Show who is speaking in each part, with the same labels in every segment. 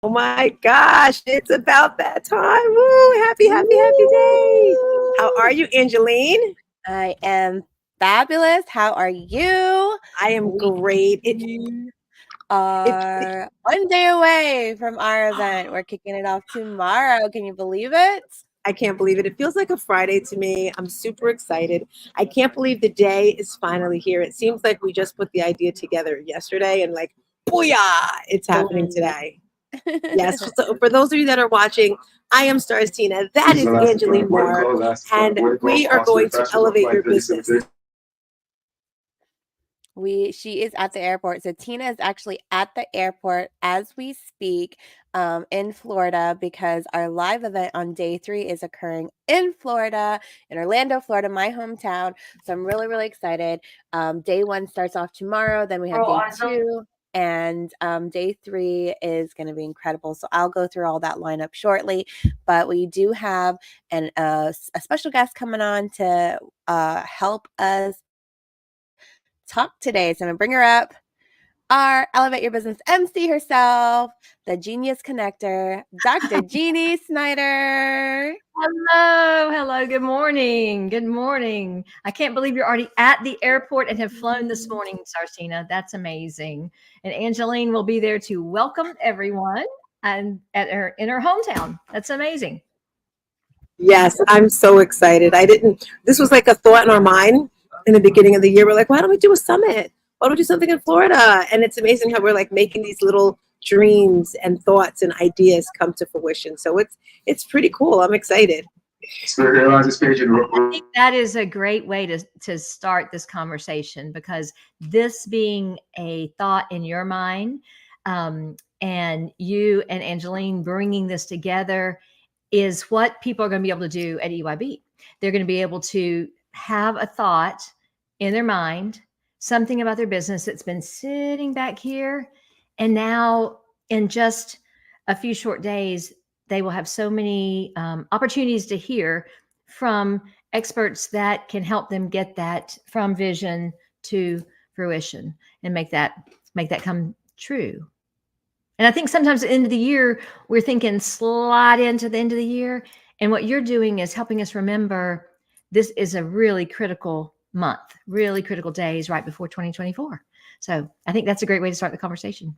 Speaker 1: Oh my gosh, it's about that time. Woo, happy, happy, happy day. How are you, Angeline?
Speaker 2: I am fabulous. How are you?
Speaker 1: I am great.
Speaker 2: We
Speaker 1: It,
Speaker 2: are one day away from our event. We're kicking it off tomorrow. Can you believe it?
Speaker 1: I can't believe it. It feels like a Friday to me. I'm super excited. I can't believe the day is finally here. It seems like we just put the idea together yesterday and like, booyah, it's happening
Speaker 2: Boom.
Speaker 1: today. Yes. So for those of you that are watching, I am Stars Tina. That is Angeline Moore, and we are going to elevate your business.
Speaker 2: She is at the airport. So Tina is actually at the airport as we speak in Florida because our live event on day 3 is occurring in Florida, in Orlando, Florida, my hometown. So I'm really, really excited. Day 1 starts off tomorrow. Then we have day 2. And day 3 is going to be incredible. So I'll go through all that lineup shortly. But we do have a special guest coming on to help us talk today. So I'm gonna bring her up. Our Elevate Your Business MC herself, the Genius Connector, Dr. Jeannie Snyder.
Speaker 3: Hello. Good morning. Good morning. I can't believe you're already at the airport and have flown this morning, Sarsina. That's amazing. And Angeline will be there to welcome everyone and in her hometown. That's amazing.
Speaker 1: Yes, I'm so excited. This was like a thought in our mind in the beginning of the year. We're like, why don't we do a summit? Why don't we do something in Florida? And it's amazing how we're like making these little dreams and thoughts and ideas come to fruition. So it's pretty cool. I'm excited.
Speaker 3: I think that is a great way to start this conversation because this being a thought in your mind, and you and Angeline bringing this together is what people are going to be able to do at EYB. They're going to be able to have a thought in their mind, something about their business that's been sitting back here. And now, in just a few short days, they will have so many opportunities to hear from experts that can help them get that from vision to fruition and make that come true. And I think sometimes at the end of the year, we're thinking slide into the end of the year. And what you're doing is helping us remember this is a really critical month, really critical days right before 2024. So I think that's a great way to start the conversation.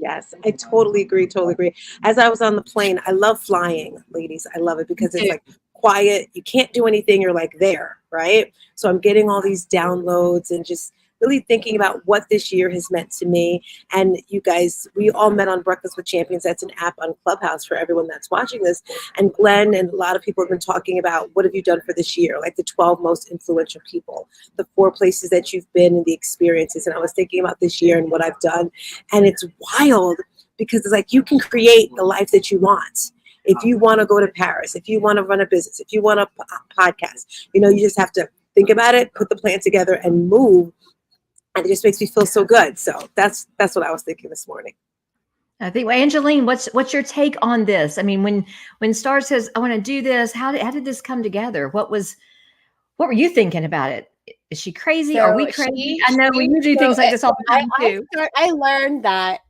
Speaker 1: Yes, I totally agree. Totally agree. As I was on the plane, I love flying, ladies. I love it because it's like quiet. You can't do anything. You're like there, right? So I'm getting all these downloads and just really thinking about what this year has meant to me. And you guys, we all met on Breakfast with Champions. That's an app on Clubhouse for everyone that's watching this. And Glenn and a lot of people have been talking about what have you done for this year, like the 12 most influential people, the 4 places that you've been and the experiences. And I was thinking about this year and what I've done. And it's wild because it's like you can create the life that you want. If you want to go to Paris, if you want to run a business, if you want a podcast, you just have to think about it, put the plan together and move. And it just makes me feel so good. So that's what I was thinking this morning.
Speaker 3: I think, well, Angeline, what's your take on this? I mean, when Star says, I want to do this, how did this come together? What were you thinking about it? Is she crazy?
Speaker 2: So
Speaker 3: Are we crazy? I know you do things like this all the time too.
Speaker 2: I learned that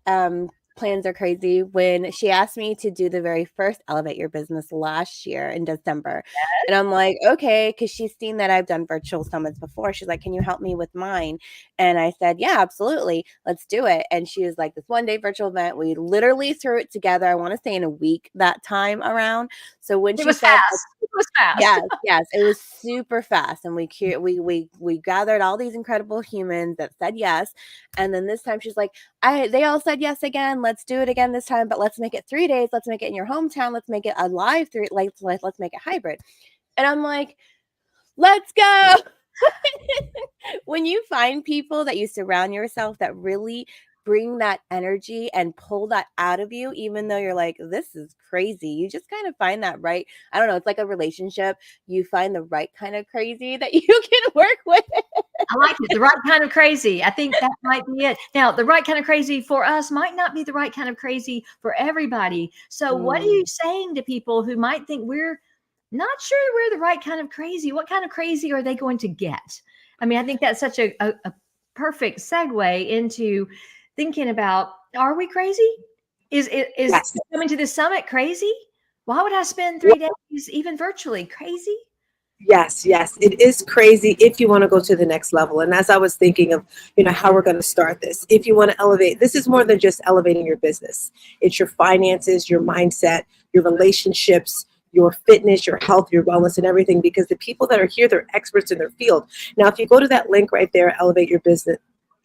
Speaker 2: plans are crazy when she asked me to do the very first Elevate Your Business last year in December. Yes. And I'm like, okay, because she's seen that I've done virtual summits before. She's like, can you help me with mine? And I said, yeah, absolutely. Let's do it. And she was like, this one day virtual event. We literally threw it together. I want to say in a week that time around. So when she said,
Speaker 3: it was fast.
Speaker 2: Yes, it was super fast. And we gathered all these incredible humans that said yes. And then this time she's like, they all said yes again. Let's do it again this time, but let's make it 3 days. Let's make it in your hometown. Let's make it a live let's make it hybrid. And I'm like, let's go. When you find people that you surround yourself that really bring that energy and pull that out of you, even though you're like, this is crazy. You just kind of find that right. I don't know. It's like a relationship. You find the right kind of crazy that you can work with.
Speaker 3: I like it. The right kind of crazy. I think that might be it. Now, the right kind of crazy for us might not be the right kind of crazy for everybody. So what are you saying to people who might think we're not sure we're the right kind of crazy? What kind of crazy are they going to get? I mean, I think that's such a perfect segue into thinking about, are we crazy? Is
Speaker 1: Yes.
Speaker 3: coming to this summit crazy? Why would I spend 3 days even virtually? Crazy?
Speaker 1: Yes, yes, it is crazy if you want to go to the next level. And as I was thinking of, how we're going to start this, if you want to elevate, this is more than just elevating your business. It's your finances, your mindset, your relationships, your fitness, your health, your wellness, and everything. Because the people that are here, they're experts in their field. Now, if you go to that link right there, Elevate Your Business,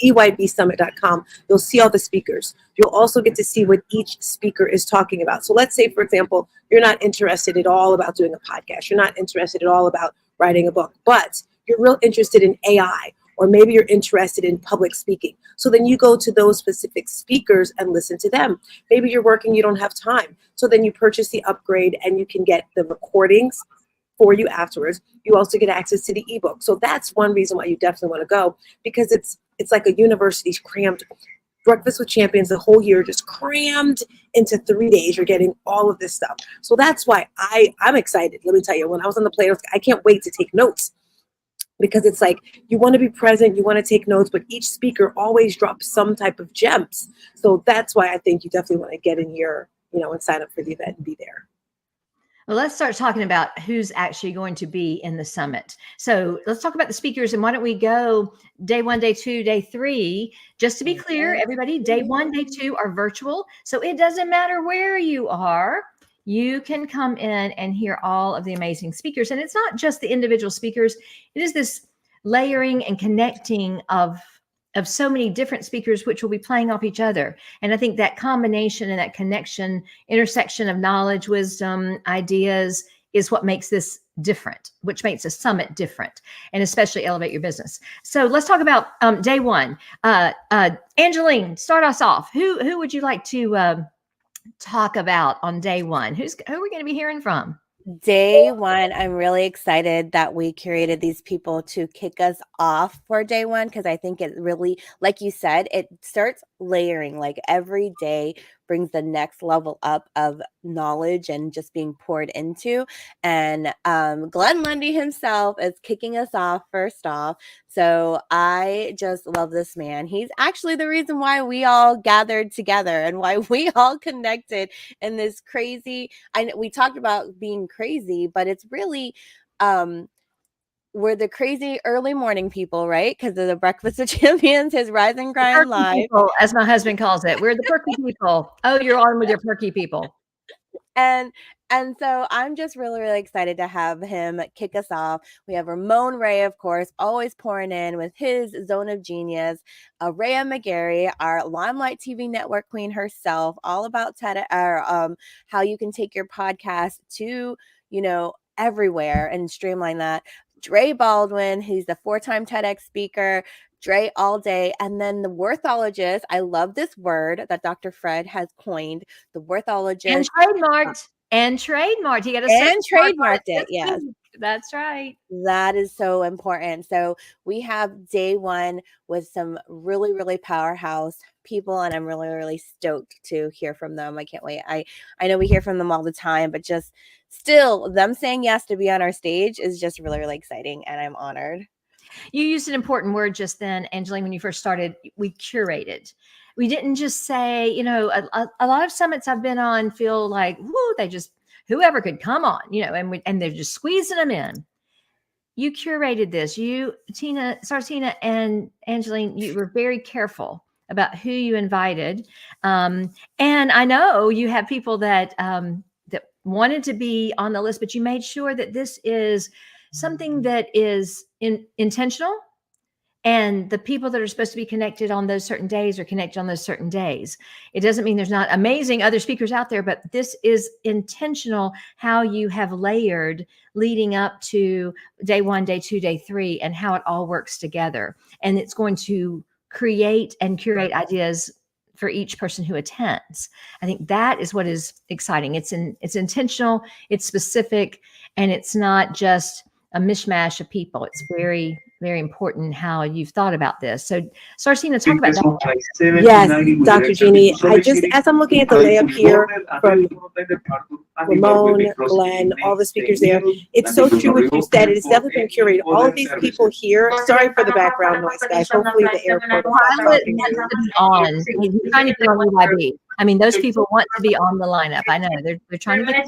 Speaker 1: EYBsummit.com, you'll see all the speakers. You'll also get to see what each speaker is talking about. So let's say, for example, you're not interested at all about doing a podcast. You're not interested at all about writing a book, but you're real interested in AI, or maybe you're interested in public speaking. So then you go to those specific speakers and listen to them. Maybe you're working, you don't have time. So then you purchase the upgrade and you can get the recordings for you afterwards. You also get access to the ebook. So that's one reason why you definitely want to go, because it's like a university crammed. Breakfast with Champions, the whole year just crammed into 3 days. You're getting all of this stuff. So that's why I'm excited. Let me tell you, when I was on the plane, I can't wait to take notes, because it's like you want to be present, you want to take notes, but each speaker always drops some type of gems. So that's why I think you definitely want to get in here, and sign up for the event and be there.
Speaker 3: Well, let's start talking about who's actually going to be in the summit. So let's talk about the speakers, and why don't we go day 1, day 2, day 3? Just to be clear, everybody, day 1, day 2 are virtual. So it doesn't matter where you are. You can come in and hear all of the amazing speakers. And it's not just the individual speakers. It is this layering and connecting of so many different speakers, which will be playing off each other. And I think that combination and that connection, intersection of knowledge, wisdom, ideas is what makes this different, which makes a summit different, and especially Elevate Your Business. So let's talk about day 1. Angeline, start us off. Who would you like to talk about on day 1? Who are we going to be hearing from?
Speaker 2: Day 1, I'm really excited that we curated these people to kick us off for day 1, because I think it really, like you said, it starts layering. Like every day brings the next level up of knowledge and just being poured into. And Glenn Lundy himself is kicking us off first off. So I just love this man. He's actually the reason why we all gathered together and why we all connected in this crazy. We talked about being crazy, but it's really we're the crazy early morning people, right? Because of the Breakfast with Champions, his Rise and Grind Live.
Speaker 3: People, as my husband calls it. We're the perky people. Oh, you're on with your perky people.
Speaker 2: And so I'm just really, really excited to have him kick us off. We have Ramon Ray, of course, always pouring in with his Zone of Genius. Rhea McGarry, our Limelight TV network queen herself, all about how you can take your podcast to, everywhere and streamline that. Dre Baldwin, he's the 4-time TEDx speaker. Dre all day. And then the worthologist. I love this word that Dr. Fred has coined, the worthologist.
Speaker 3: And trademarked. He got
Speaker 2: trademarked it. Yes.
Speaker 3: That's right.
Speaker 2: That is so important. So we have day 1 with some really, really powerhouse people, and I'm really, really stoked to hear from them. I can't wait. I know we hear from them all the time, but just still them saying yes to be on our stage is just really, really exciting, and I'm honored.
Speaker 3: You used an important word just then, Angeline, when you first started. We curated. We didn't just say, a lot of summits I've been on feel like, whoo, they just, whoever could come on, and they're just squeezing them in. You curated this. You, Sartina and Angeline, you were very careful about who you invited. And I know you have people that that wanted to be on the list, but you made sure that this is something that is intentional, and the people that are supposed to be connected on those certain days are connected on those certain days. It doesn't mean there's not amazing other speakers out there, but this is intentional, how you have layered leading up to day 1, day 2, day 3, and how it all works together. And it's going to create and curate ideas for each person who attends. I think that is what is exciting. It's intentional, it's specific, and it's not just a mishmash of people. It's very, very important how you've thought about this. So, Sartina, talk about that.
Speaker 1: Yes, Dr. Jeannie. As I'm looking at the layup here from Ramon, Glenn, all the speakers there, it's so true what you said. It's definitely been curated. All of these people here, sorry for the background noise, guys. Hopefully the airport is not talking.
Speaker 3: On. He's trying to be on UYB. I mean, those people want to be on the lineup. I know they're trying to get.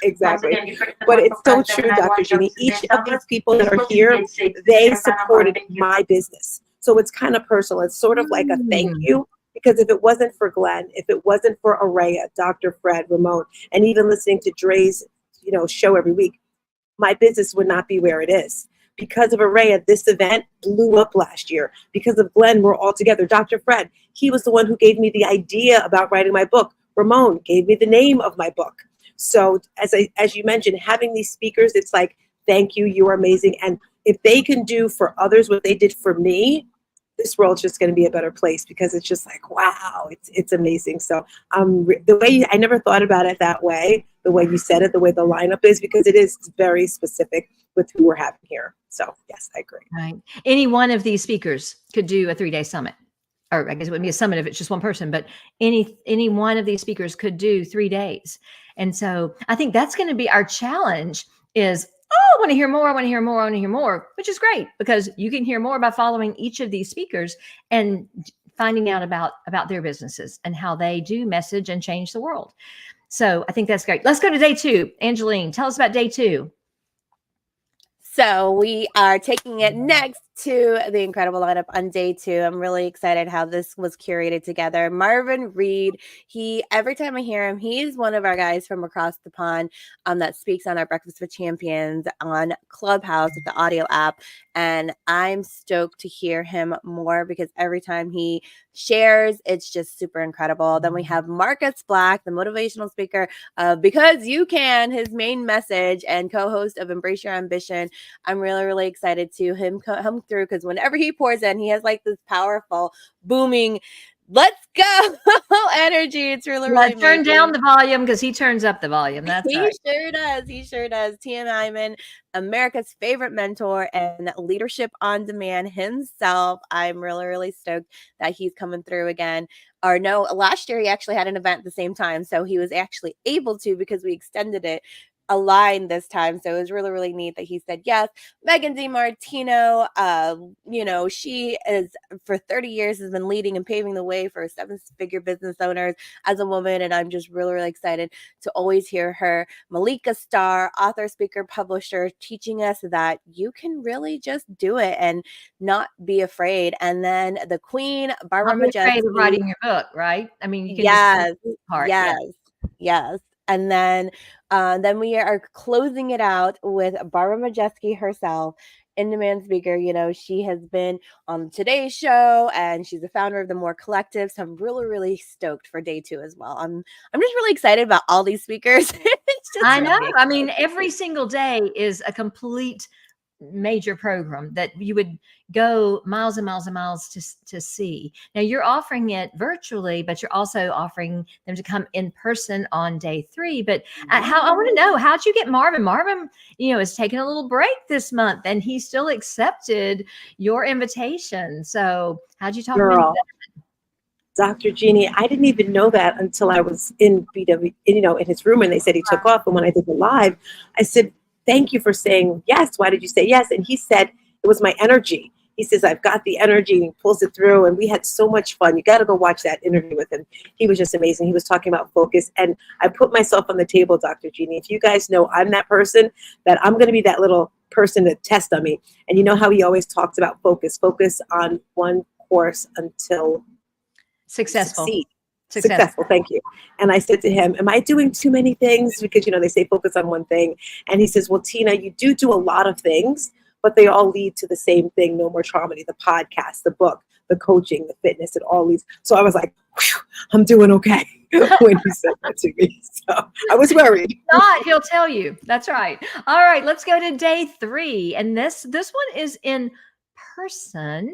Speaker 1: Exactly. But it's so true, Dr. Jeannie. Each of these people that are here, they supported my business. So it's kind of personal. It's sort of like a thank you. Because if it wasn't for Glenn, if it wasn't for Araya, Dr. Fred, Ramon, and even listening to Dre's, show every week, my business would not be where it is. Because of Araya, this event blew up last year. Because of Glenn, we're all together. Dr. Fred, he was the one who gave me the idea about writing my book. Ramon gave me the name of my book. So as you mentioned, having these speakers, it's like, thank you, you are amazing. And if they can do for others what they did for me, this world's just going to be a better place, because it's just like, wow, it's amazing. So the way I never thought about it that way, the way you said it, the way the lineup is, because it is very specific with who we're having here. So yes, I agree.
Speaker 3: Right. Any one of these speakers could do a 3-day summit, or I guess it wouldn't be a summit if it's just one person, but any one of these speakers could do 3 days. And so I think that's going to be our challenge is, oh, I want to hear more. I want to hear more. I want to hear more, which is great, because you can hear more by following each of these speakers and finding out about their businesses and how they do message and change the world. So I think that's great. Let's go to day 2. Angeline, tell us about day 2.
Speaker 2: So we are taking it next to the incredible lineup on day 2. I'm really excited how this was curated together. Marvin Reed, every time I hear him, he's one of our guys from across the pond that speaks on our Breakfast with Champions on Clubhouse with the audio app. And I'm stoked to hear him more, because every time he shares, it's just super incredible. Then we have Marcus Black, the motivational speaker of Because You Can, his main message, and co-host of Embrace Your Ambition. I'm really, really excited to him come through, because whenever he pours in, he has like this powerful, booming, let's go energy. It's really, really
Speaker 3: turn
Speaker 2: amazing.
Speaker 3: down the volume, because he turns up the volume. That's
Speaker 2: He
Speaker 3: right.
Speaker 2: sure does. He sure does. T.M. Hyman, America's favorite mentor and leadership on demand himself. I'm really, really stoked that he's coming through again. Or no, last year he actually had an event at the same time, so he was actually able to, because we extended it, align this time. So it was really, really neat that he said yes. Megan DiMartino, she is for 30 years has been leading and paving the way for 7-figure business owners as a woman, and I'm just really, really excited to always hear her. Malika Starr, author, speaker, publisher, teaching us that you can really just do it and not be afraid. And then the Queen, Barbara
Speaker 3: Not be afraid
Speaker 2: Majeski.
Speaker 3: of writing your book, right? I mean, you can
Speaker 2: Yes,
Speaker 3: just part.
Speaker 2: yes. And then we are closing it out with Barbara Majeski herself, in-demand speaker. She has been on Today's Show, and she's the founder of the More Collective. So I'm really, really stoked for day 2 as well. I'm just really excited about all these speakers.
Speaker 3: I know. I mean, every single day is a complete major program that you would go miles and miles and miles to see. Now you're offering it virtually, but you're also offering them to come in person on day 3. But I want to know, how'd you get Marvin? Marvin, is taking a little break this month, and he still accepted your invitation. So how'd you talk him into that?
Speaker 1: Dr. Jeannie, I didn't even know that until I was in BW, in his room, and they said he took off. And when I did the live, I said, thank you for saying yes. Why did you say yes? And he said, it was my energy. He says, I've got the energy, and he pulls it through. And we had so much fun. You got to go watch that interview with him. He was just amazing. He was talking about focus. And I put myself on the table, Dr. Jeannie. If you guys know, I'm that person that I'm going to be that little person to test on me. And you know how he always talks about focus on one course until
Speaker 3: successful.
Speaker 1: Successful. Thank you. And I said to him, am I doing too many things? Because, they say focus on one thing. And he says, well, Tina, you do a lot of things, but they all lead to the same thing. No More Trauma, the podcast, the book, the coaching, the fitness, it all leads. So I was like, I'm doing okay when he said that to me. So I was worried.
Speaker 3: Not, he'll tell you. That's right. All right, let's go to day 3. And this one is in person.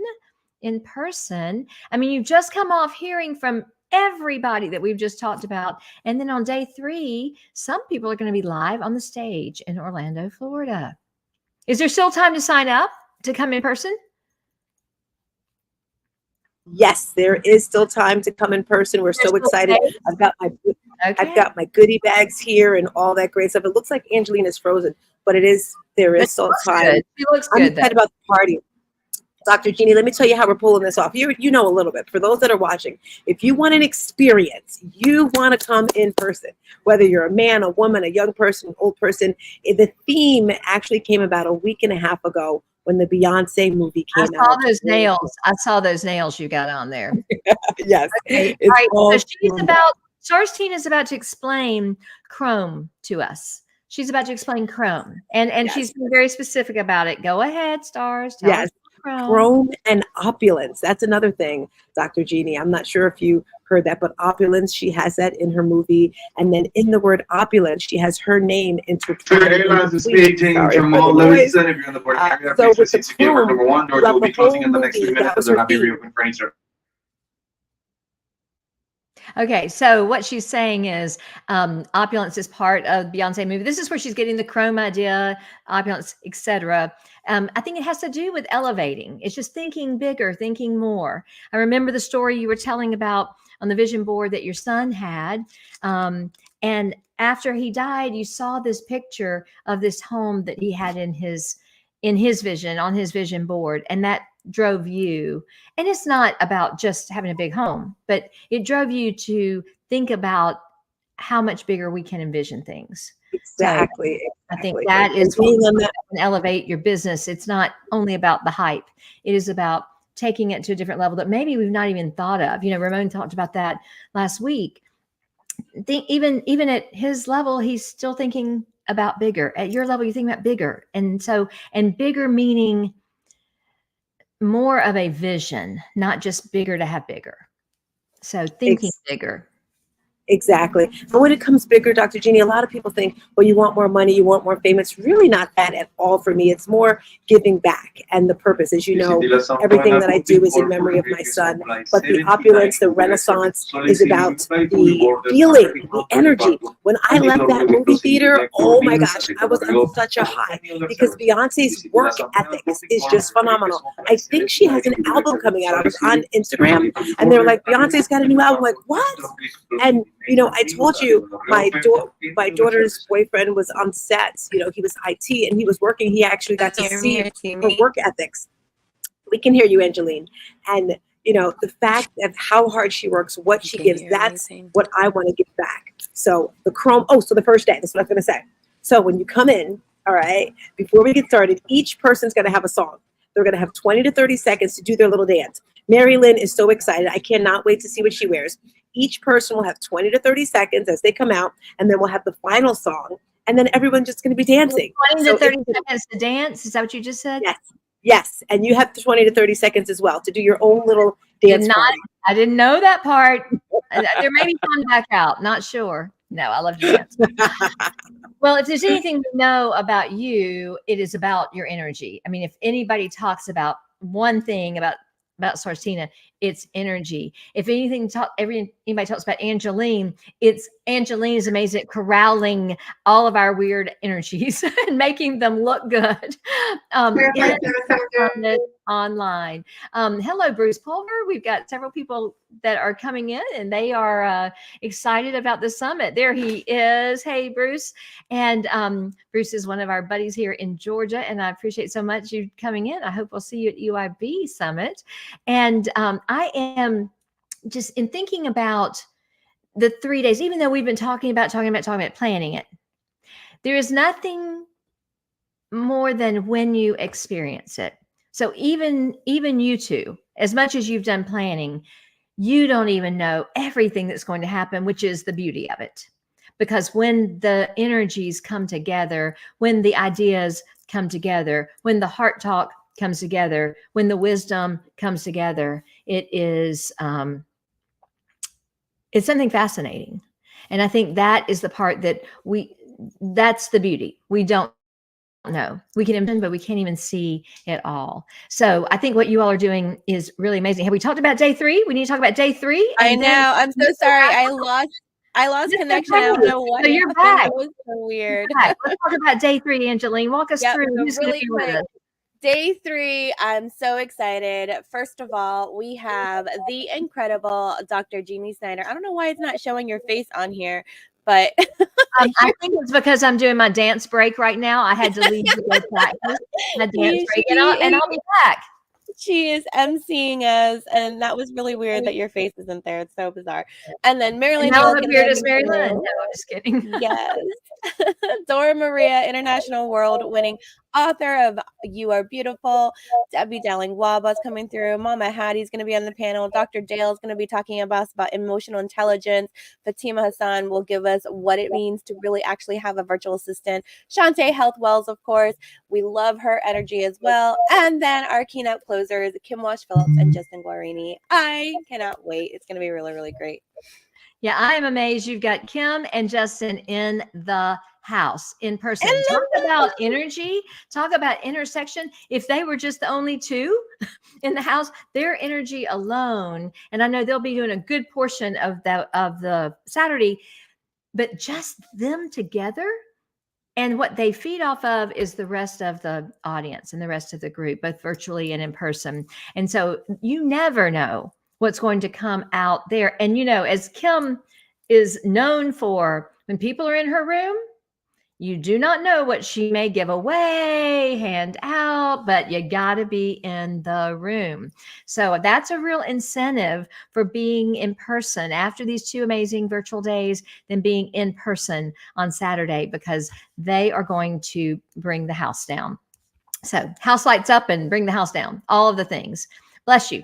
Speaker 3: I mean, you've just come off hearing from everybody that we've just talked about. And then on day 3, some people are going to be live on the stage in Orlando, Florida. Is there still time to sign up to come in person?
Speaker 1: Yes, there is still time to come in person. We're so excited. I've got my goodie bags here and all that great stuff. It looks like Angelina's frozen, but there is still time.
Speaker 3: She looks
Speaker 1: I'm
Speaker 3: good.
Speaker 1: excited about the party. Dr. Jeannie, let me tell you how we're pulling this off. You know a little bit. For those that are watching, if you want an experience, you want to come in person, whether you're a man, a woman, a young person, an old person. The theme actually came about a week and a half ago when the Beyonce movie came out.
Speaker 3: I saw those nails. I saw those nails you got on there.
Speaker 1: Yes.
Speaker 3: Okay.
Speaker 1: It's
Speaker 3: All right.
Speaker 1: all
Speaker 3: So Stars Tina is about to explain Chrome to us. She's about to explain Chrome. And
Speaker 1: Yes.
Speaker 3: she's been very specific about it. Go ahead, Stars. Tell
Speaker 1: Yes.
Speaker 3: us Chrome.
Speaker 1: Chrome and opulence. That's another thing, Dr. Jeannie. I'm not sure if you heard that, but opulence, she has that in her movie. And then in the word opulence, she has her name intertwined.
Speaker 4: Airlines is speaking Jamal Livingston. If you're on the board,
Speaker 1: so with the
Speaker 4: Chrome, number one, doors will be closing in the next 3
Speaker 1: movie,
Speaker 4: minutes.
Speaker 1: that was
Speaker 4: They'll
Speaker 1: her
Speaker 4: not be
Speaker 1: theme.
Speaker 4: reopened for any service.
Speaker 3: Okay, so what she's saying is opulence is part of Beyonce movie. This is where she's getting the Chrome idea, opulence, etc. I think it has to do with elevating. It's just thinking bigger, thinking more. I remember the story you were telling about on the vision board that your son had. And after he died, you saw this picture of this home that he had in his vision, on his vision board. And that drove you. And it's not about just having a big home, but it drove you to think about how much bigger we can envision things.
Speaker 1: Exactly.
Speaker 3: So I think that is what can elevate your business. It's not only about the hype. It is about taking it to a different level that maybe we've not even thought of. You know, Ramon talked about that last week. Even at his level, he's still thinking about bigger. At your level, you think about bigger. And bigger meaning more of a vision, not just bigger to have bigger. So thinking bigger.
Speaker 1: Exactly. And when it comes bigger, Dr. Jeannie, a lot of people think, well, you want more money, you want more fame. It's really not that at all for me. It's more giving back. And the purpose, as you know, everything that I do is in memory of my son. But the opulence, the renaissance is about the feeling, the energy. When I left that movie theater, oh my gosh, I was on such a high because Beyonce's work ethics is just phenomenal. I think she has an album coming out. I was on Instagram and they were like, Beyonce's got a new album. I'm like, what? And you know, I told you my daughter's boyfriend was on set. You know, he was IT and he was working. He actually got to see her work ethics. We can hear you, Angeline. And, you know, the fact of how hard she works, what she gives, that's what I want to give back. So the Chrome, so the first day, that's what I was going to say. So when you come in, all right, before we get started, each person's going to have a song. They're going to have 20 to 30 seconds to do their little dance. Mary Lynn is so excited. I cannot wait to see what she wears. Each person will have 20 to 30 seconds as they come out, and then we'll have the final song, and then everyone's just going to be dancing.
Speaker 3: 20 to 30 seconds to dance? Is that what you just said?
Speaker 1: Yes. Yes, and you have 20 to 30 seconds as well to do your own little dance party.
Speaker 3: I didn't know that part. There may be time to back out. Not sure. No, I love to dance. Well, if there's anything we know about you, it is about your energy. I mean, if anybody talks about one thing about Stars Tina, it's energy. If anything, anybody talks about Angeline, it's Angeline is amazing at corralling all of our weird energies and making them look good. Online. Hello, Bruce Pulver. We've got several people that are coming in and they are excited about the summit. There he is. Hey, Bruce. And Bruce is one of our buddies here in Georgia, and I appreciate so much you coming in. I hope we'll see you at UIB Summit. And I am just in thinking about the 3 days, even though we've been talking about planning it, there is nothing more than when you experience it. So even you two, as much as you've done planning, you don't even know everything that's going to happen, which is the beauty of it. Because when the energies come together, when the ideas come together, when the heart talk comes together, when the wisdom comes together, it is it's something fascinating. And I think that is the part that that's the beauty. We don't know. We can imagine, but we can't even see it all. So I think what you all are doing is really amazing. Have we talked about day 3? We need to talk about day 3.
Speaker 2: I know. I'm so sorry. I lost connection. I don't know what.
Speaker 3: So you're back.
Speaker 2: It was so weird.
Speaker 3: Let's talk about day 3, Angeline. Walk us through. Who's
Speaker 2: really
Speaker 3: gonna be with us?
Speaker 2: Day 3, I'm so excited. First of all, we have the incredible Dr. Jeannie Snyder. I don't know why it's not showing your face on here, but
Speaker 3: I think it's because I'm doing my dance break right now. I had to leave to go practice my dance break, and I'll be back.
Speaker 2: She is emceeing us, and that was really weird that your face isn't there. It's so bizarre. And then Marilyn.
Speaker 3: Now I'm appeared as Mary Lynn. No, I'm just kidding.
Speaker 2: Yes. Dora Maria, international award-winning author of You Are Beautiful. Debbie Dowling-Waba's coming through. Mama Hattie's going to be on the panel. Dr. Dale is going to be talking about emotional intelligence. Fatima Hassan will give us what it means to really actually have a virtual assistant. Shantae Health Wells, of course. We love her energy as well. And then our keynote closers, Kim Walsh-Phillips and Justin Guarini. I cannot wait. It's going to be really, really great.
Speaker 3: Yeah, I am amazed. You've got Kim and Justin in the house in person. Talk about energy. Talk about intersection. If they were just the only two in the house, their energy alone, and I know they'll be doing a good portion of the Saturday, but just them together. And what they feed off of is the rest of the audience and the rest of the group, both virtually and in person. And so you never know what's going to come out there. And, as Kim is known for, when people are in her room, you do not know what she may give away, hand out, but you got to be in the room. So that's a real incentive for being in person after these 2 amazing virtual days, then being in person on Saturday, because they are going to bring the house down. So house lights up and bring the house down, all of the things. Bless you.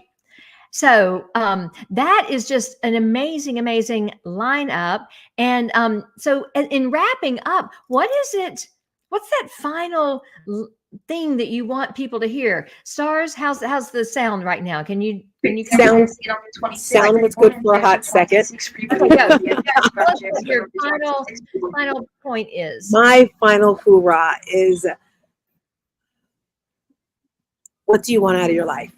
Speaker 3: So that is just an amazing, amazing lineup. And so in wrapping up, what's that final thing that you want people to hear? Stars, how's the sound right now? Can you
Speaker 1: sound was good for a hot second.
Speaker 3: Your final point is?
Speaker 1: My final hoorah is, what do you want out of your life?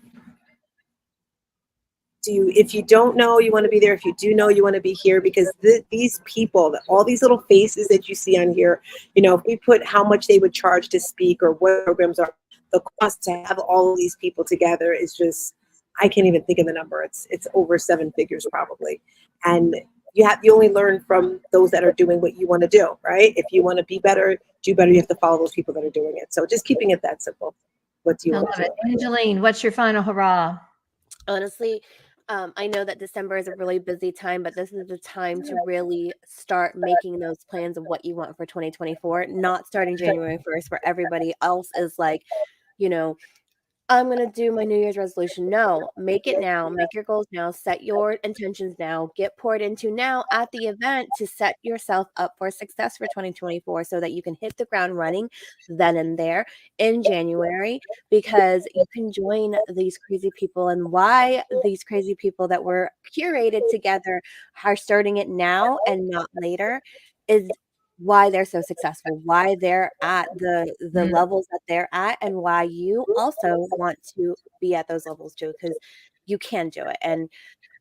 Speaker 1: If you don't know, you want to be there. If you do know, you want to be here, because these people, all these little faces that you see on here, if we put how much they would charge to speak or what programs are, the cost to have all of these people together is just, I can't even think of the number. It's over 7 figures probably. And you only learn from those that are doing what you want to do, right? If you want to be better, do better, you have to follow those people that are doing it. So just keeping it that simple. What do you want to do?
Speaker 3: Angeline, what's your final hurrah?
Speaker 2: Honestly, I know that December is a really busy time, but this is the time to really start making those plans of what you want for 2024, not starting January 1st, where everybody else is like, I'm going to do my New Year's resolution. No, make it now. Make your goals now. Set your intentions now. Get poured into now at the event to set yourself up for success for 2024, so that you can hit the ground running then and there in January, because you can join these crazy people. And why these crazy people that were curated together are starting it now and not later is why they're so successful, why they're at the levels that they're at, and why you also want to be at those levels too, because you can do it. And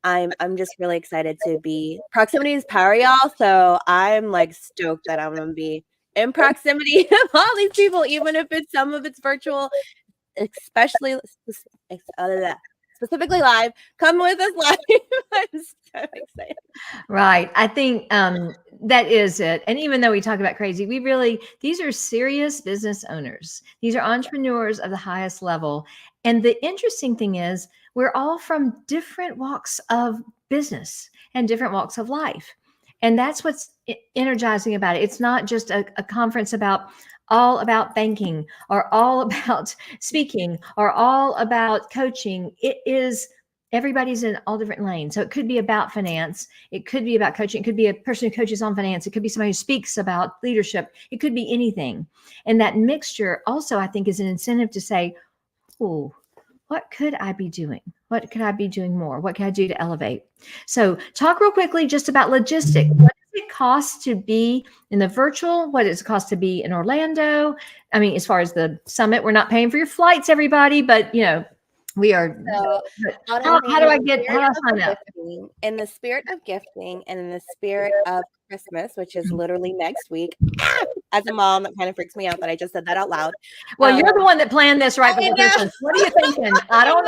Speaker 2: I'm just really excited to be. Proximity is power, y'all. So I'm like stoked that I'm gonna be in proximity of all these people, even if some of it's virtual, especially specifically live. Come with us live. I'm so excited.
Speaker 3: Right. I think that is it. And even though we talk about crazy, these are serious business owners. These are entrepreneurs of the highest level. And the interesting thing is, we're all from different walks of business and different walks of life. And that's what's energizing about it. It's not just a conference all about banking or all about speaking or all about coaching. It is, everybody's in all different lanes. So it could be about finance. It could be about coaching. It could be a person who coaches on finance. It could be somebody who speaks about leadership. It could be anything. And that mixture also, I think, is an incentive to say, oh, what could I be doing? What could I be doing more? What can I do to elevate? So talk real quickly just about logistics. What does it cost to be in the virtual? What does it cost to be in Orlando? I mean, as far as the summit, we're not paying for your flights, everybody, but we are.
Speaker 2: So,
Speaker 3: how do I sign up?
Speaker 2: In the spirit of gifting and in the spirit of Christmas, which is literally next week. As a mom, that kind of freaks me out that I just said that out loud.
Speaker 3: Well, you're the one that planned this right before Christmas. What are you thinking? I don't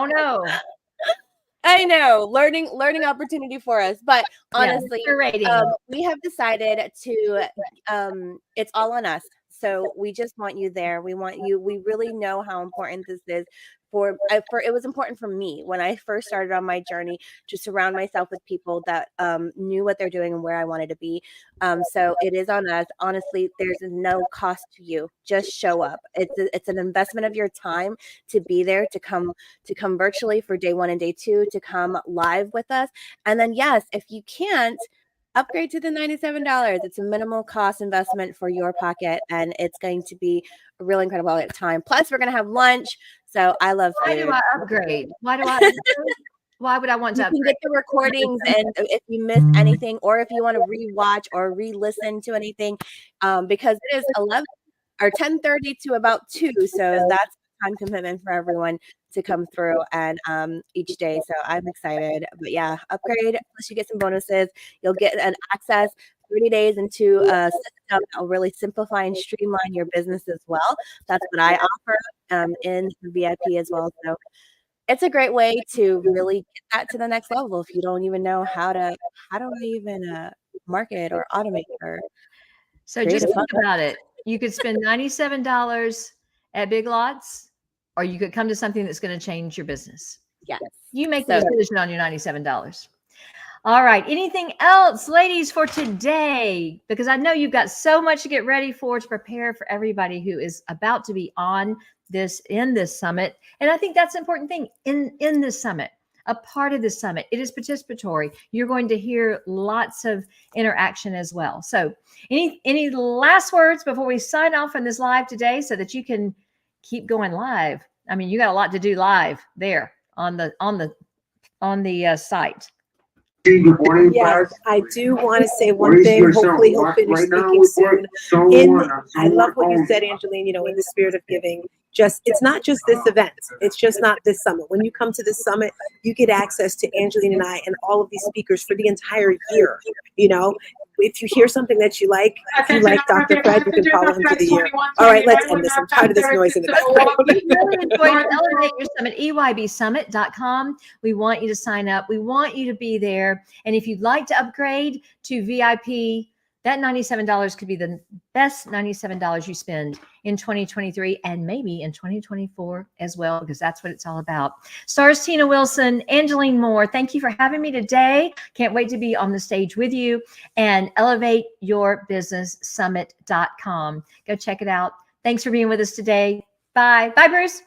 Speaker 3: know.
Speaker 2: I know, learning opportunity for us, but honestly, we have decided to. It's all on us. So we just want you there. We want you. We really know how important this is. It was important for me when I first started on my journey to surround myself with people that knew what they're doing and where I wanted to be. So it is on us. Honestly, there's no cost to you. Just show up. It's an investment of your time to be there, to come virtually for day 1 and day 2, to come live with us. And then yes, if you can't, upgrade to the $97. It's a minimal cost investment for your pocket, and it's going to be a really incredible time. Plus, we're going to have lunch. So I love food.
Speaker 3: Why do I upgrade? Why would I want to
Speaker 2: You can
Speaker 3: upgrade?
Speaker 2: get the recordings, and if you miss anything, or if you want to rewatch or re-listen to anything, because it is 11 or 10:30 to about 2, so that's time commitment for everyone to come through and each day. So I'm excited. But yeah, upgrade. Plus, you get some bonuses. You'll get an access 30 days into a system that will really simplify and streamline your business as well. That's what I offer in the VIP as well. So it's a great way to really get that to the next level if you don't even know how do I even market or automate or
Speaker 3: So
Speaker 2: create
Speaker 3: just
Speaker 2: a
Speaker 3: think
Speaker 2: funnel.
Speaker 3: about it. You could spend $97 at Big Lots, or you could come to something that's going to change your business.
Speaker 2: Yes.
Speaker 3: You make the
Speaker 2: So-
Speaker 3: decision on your $97. All right. Anything else, ladies, for today? Because I know you've got so much to get ready for, to prepare for everybody who is about to be on in this summit. And I think that's an important thing in this summit, a part of this summit. It is participatory. You're going to hear lots of interaction as well. So any last words before we sign off on this live today so that you can keep going live? I mean, you got a lot to do live there on the site.
Speaker 4: Good morning,
Speaker 1: Yes,
Speaker 4: class.
Speaker 1: I do want to say
Speaker 4: What
Speaker 1: one
Speaker 4: is
Speaker 1: thing.
Speaker 4: your sound?
Speaker 1: Hopefully he'll finish
Speaker 4: Right now,
Speaker 1: speaking
Speaker 4: we're
Speaker 1: soon.
Speaker 4: someone,
Speaker 1: I love what you said, Angeline, in the spirit of giving. It's not just this event. It's just not this summit. When you come to this summit, you get access to Angeline and I and all of these speakers for the entire year. If you hear something that you like, if you like Dr. Fred, you can follow him for the year. All right, let's end this. I'm tired of this noise in the background.
Speaker 3: Really enjoyed Elevate Your Summit, EYBSummit.com. We want you to sign up. We want you to be there. And if you'd like to upgrade to VIP, that $97 could be the best $97 you spend in 2023 and maybe in 2024 as well, because that's what it's all about. Stars Tina Wilson, Angeline Moore, thank you for having me today. Can't wait to be on the stage with you. And ElevateYourBusinessSummit.com. Go check it out. Thanks for being with us today. Bye. Bye, Bruce.